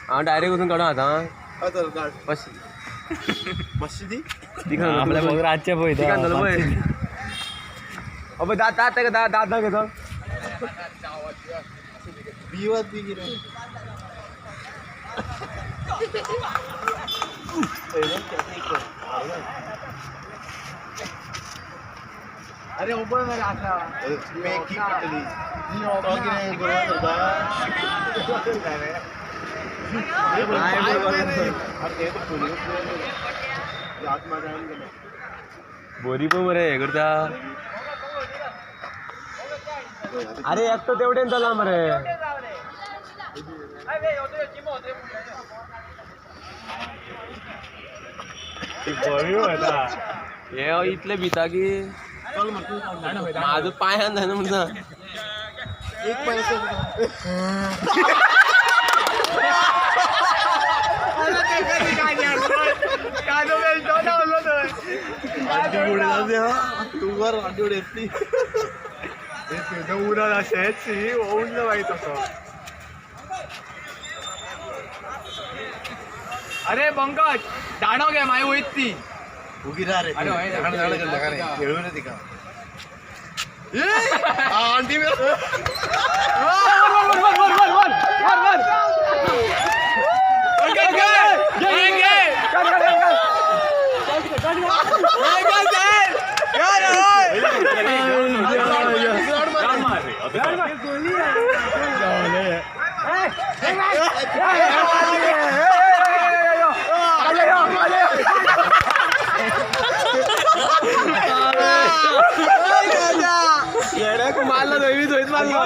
हांव डायरेक्ट वचून काडूं आतां आपल्या रातचे पळयता अबे दात दात ताका दात दात दाखय तो बिवत बी कितें अरे ओपन मध्ये आता मेकी पटली तो कितें बरोबर करता बोरी पण बरे हे करता अरे एकटो तेवढेन चला मरे हे इतले भिता की माझं पायान जायना म्हणता एक पैसे तू वर वाटून येतली उन्हात असेच उडलं पाहिजे तसं अरे पंकज दाणव घ्या माय होईत ती उगी रा रे खेळून येते का आंटी मारला दोन्ही धोईत मारला